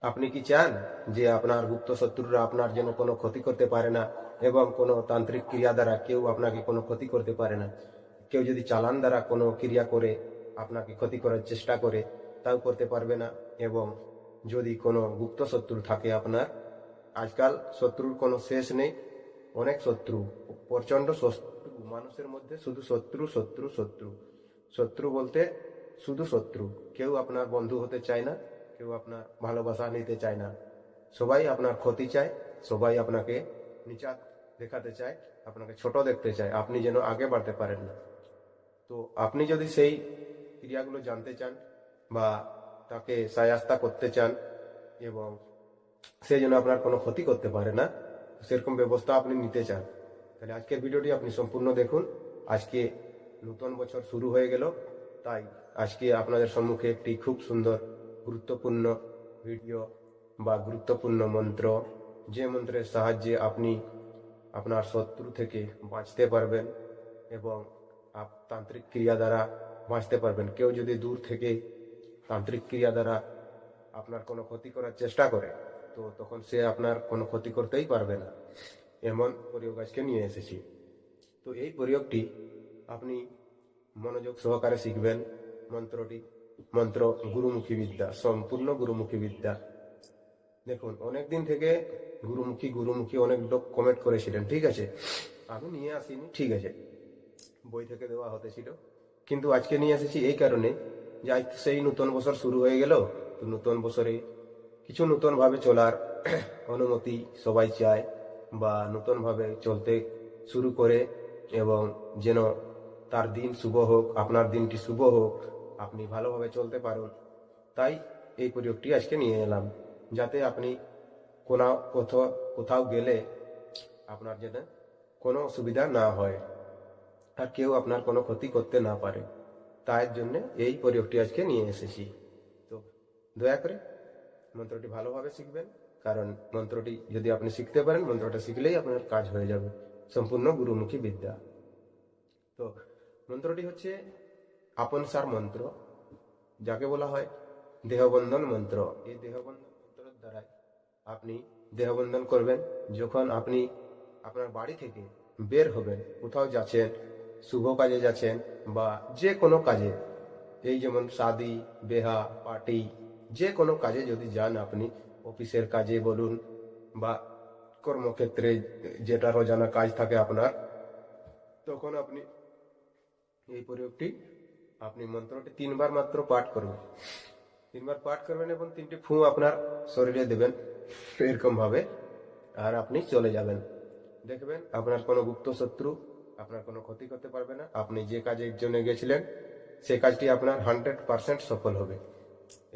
আপনি কি চান যে আপনার গুপ্ত শত্রুরা আপনার যেন কোনো ক্ষতি করতে পারে না এবং কোনো তান্ত্রিক ক্রিয়া দ্বারা কেউ আপনাকে কোনো ক্ষতি করতে পারে না? কেউ যদি চালান দ্বারা কোনো ক্রিয়া করে আপনাকে ক্ষতি করার চেষ্টা করে তাও করতে পারবে না। এবং যদি কোনো গুপ্ত শত্রু থাকে আপনার, আজকাল শত্রুর কোনো শেষ নেই, অনেক শত্রু, প্রচন্ড শত্রু মানুষের মধ্যে, শুধু শত্রু শত্রু শত্রু। শত্রু বলতে শুধু শত্রু, কেউ আপনার বন্ধু হতে চায় না, কেউ আপনার ভালোবাসা নিতে চায় না, সবাই আপনার ক্ষতি চায়, সবাই আপনাকে নিচা দেখাতে চায়, আপনাকে ছোট দেখতে চায়, আপনি যেন আগে বাড়তে পারেন না। তো আপনি যদি সেই ক্রিয়াগুলো জানতে চান বা তাকে সায়াস্তা করতে চান এবং সে যেন আপনার কোনো ক্ষতি করতে পারে না, সেরকম ব্যবস্থা আপনি নিতে চান, তাহলে আজকের ভিডিওটি আপনি সম্পূর্ণ দেখুন। আজকে নতুন বছর শুরু হয়ে গেল, তাই আজকে আপনাদের সম্মুখে একটি খুব সুন্দর গুরুত্বপূর্ণ ভিডিও বা গুরুত্বপূর্ণ মন্ত্র, যে মন্ত্রের সাহায্যে আপনি আপনার শত্রু থেকে বাঁচতে পারবেন এবং তান্ত্রিক ক্রিয়া দ্বারা বাঁচতে পারবেন। কেউ যদি দূর থেকে তান্ত্রিক ক্রিয়া দ্বারা আপনার কোনো ক্ষতি করার চেষ্টা করে, তো তখন সে আপনার কোনো ক্ষতি করতেই পারবে না, এমন প্রয়োগ আজকে নিয়ে এসেছি। তো এই প্রয়োগটি আপনি মনোযোগ সহকারে শিখবেন। মন্ত্র গুরুমুখী বিদ্যা, সম্পূর্ণ গুরুমুখী বিদ্যা। দেখুন, অনেকদিন থেকে গুরুমুখী অনেক লোক কমেন্ট করেছিলেন, ঠিক আছে, আমি নিয়ে আসিনি, ঠিক আছে, বই থেকে দেওয়া হতেছিল, কিন্তু আজকে নিয়ে এসেছি এই কারণে যে আজ সেই নতুন বছর শুরু হয়ে গেল। তো নতুন বছরে কিছু নতুন ভাবে চলার অনুমতি সবাই চায়, বা নতুন ভাবে চলতে শুরু করে, এবং যেন তার দিন শুভ হোক, আপনার দিনটি শুভ হোক, আপনি ভালোভাবে চলতে পারুন। তাই এই প্রয়োগটি আজকে নিয়ে এলাম, যাতে আপনি কোথাও গেলে আপনার যেন কোনো অসুবিধা না হয় আর কেউ আপনার কোনো ক্ষতি করতে না পারে। তাই জন্য এই প্রয়োগটি আজকে নিয়ে এসেছি। তো দয়া করে মন্ত্রটি ভালোভাবে শিখবেন, কারণ মন্ত্রটি যদি আপনি শিখতে পারেন, মন্ত্রটা শিখলেই আপনার কাজ হয়ে যাবে, সম্পূর্ণ গুরুমুখী বিদ্যা। তো মন্ত্রটি হচ্ছে আপন সার মন্ত্র, যাকে বলা হয় দেহবন্ধন মন্ত্র। এই দেহবন্ধন মন্ত্রের দ্বারাই আপনি দেহবন্ধন করবেন। যখন আপনি আপনার বাড়ি থেকে বের হবেন, কোথাও যাচ্ছেন, শুভ কাজে যাচ্ছেন বা যে কোনো কাজে, এই যেমন শাদি, বেহা, পার্টি, যে কোনো কাজে যদি যান আপনি, অফিসের কাজে বলুন বা কর্মক্ষেত্রে যেটা রোজানা কাজ থাকে আপনার, তখন আপনি এই প্রয়োগটি, আপনি মন্ত্রটি 3 বার মাত্র পাঠ করবেন। 3 বার পাঠ করবেন এবং 3টি ফু আপনার শরীরে দেবেন এরকম ভাবে, আর আপনি চলে যাবেন। দেখবেন আপনার কোনো গুপ্ত শত্রু আপনার কোনো ক্ষতি করতে পারবে না। আপনি যে কাজের জন্য গেছিলেন সেই কাজটি আপনার 100% সফল হবে।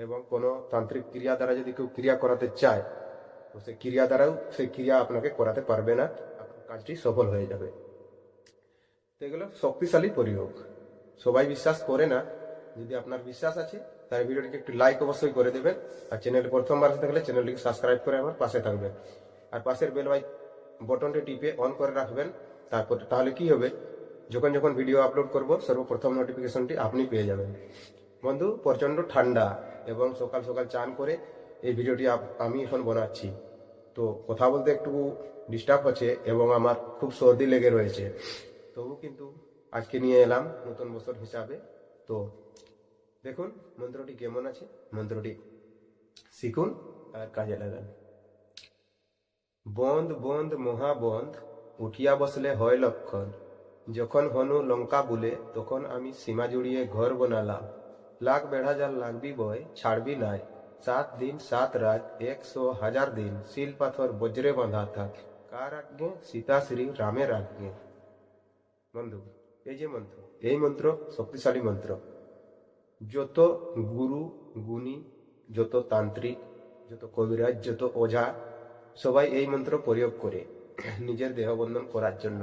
এবং কোনো তান্ত্রিক ক্রিয়া দ্বারা যদি কেউ ক্রিয়া করাতে চায়, তো সেই ক্রিয়া দ্বারাও সেই ক্রিয়া আপনাকে করাতে পারবে না, আপনার কাজটি সফল হয়ে যাবে। তো এগুলো শক্তিশালী প্রয়োগ, সবাই বিশ্বাস করে না। যদি আপনার বিশ্বাস আছে তাহলে ভিডিওটিকে একটু লাইক অবশ্যই করে দেবেন, আর চ্যানেল প্রথমবার থাকলে চ্যানেলটিকে সাবস্ক্রাইব করে আমার পাশে থাকবেন, আর পাশের বেল বটনটি টিপে অন করে রাখবেন। তারপর তাহলে কি হবে, যখন যখন ভিডিও আপলোড করব সর্বপ্রথম নোটিফিকেশনটি আপনি পেয়ে যাবেন। বন্ধু, প্রচন্ড ঠান্ডা এবং সকাল সকাল চান করে এই ভিডিওটি আমি এখন বানাচ্ছি, তো কথা বলতে একটু ডিস্টার্ব হচ্ছে এবং আমার খুব সর্দি লেগে রয়েছে, তবু কিন্তু আজকে নিয়ে এলাম নতুন বছর হিসাবে। তো দেখুন মন্ত্রটি কেমন আছে, মন্ত্রটি শিখুন আর কাজে লাগান। বন্ধ বন্ধ মহাবন্ধ, উঠিয়া বসলে হয় লক্ষণ, যখন হনু লঙ্কা বুলে তখন আমি সীমা জুড়িয়ে ঘর বনালাম, লাখ বেড়া জাল লাগবি বয় ছাড়বি নাই, 7 দিন 7 রাত 100,000 দিন, শিল পাথর বজ্রে বাঁধা থাক, কার আজ্ঞে? সীতাশ্রী রামের আজ্ঞে। বন্ধু, এই যে মন্ত্র, এই মন্ত্র শক্তিশালী মন্ত্র। যত গুরু গুণী, যত তান্ত্রিক, যত কবিরাজ, যত ওঝা, সবাই এই মন্ত্র প্রয়োগ করে নিজের দেহবন্ধন করার জন্য।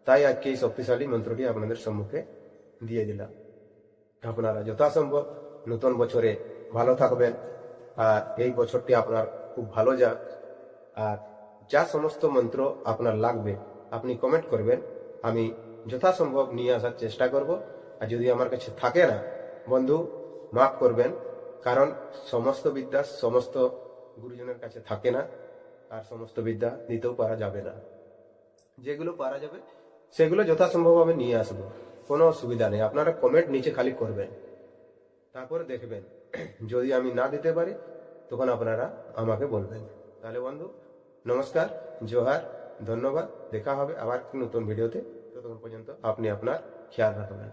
তাই আজকে এই শক্তিশালী মন্ত্রটি আপনাদের সম্মুখে দিয়ে দিলাম। আপনারা যথাসম্ভব নতুন বছরে ভালো থাকবেন, আর এই বছরটি আপনার খুব ভালো যাক। আর যা সমস্ত মন্ত্র আপনার লাগবে আপনি কমেন্ট করবেন, আমি যথাসম্ভব নিয়ে আসার চেষ্টা করব। আর যদি আমার কাছে থাকে না, বন্ধু মাফ করবেন, কারণ সমস্ত বিদ্যা, সমস্ত গুরুজনের কাছে থাকে না, আর সমস্ত বিদ্যা দিতেও পারা যাবে না। যেগুলো পারা যাবে সেগুলো যথাসম্ভব আমি নিয়ে আসবো, কোনো অসুবিধা নেই। আপনারা কমেন্ট নিচে খালি করবেন, তারপরে দেখবেন যদি আমি না দিতে পারি তখন আপনারা আমাকে বলবেন। তাহলে বন্ধু, নমস্কার, জোহার, ধন্যবাদ। দেখা হবে আবার নতুন ভিডিওতে। ততক্ষণ পর্যন্ত আপনি আপনার খেয়াল রাখবেন।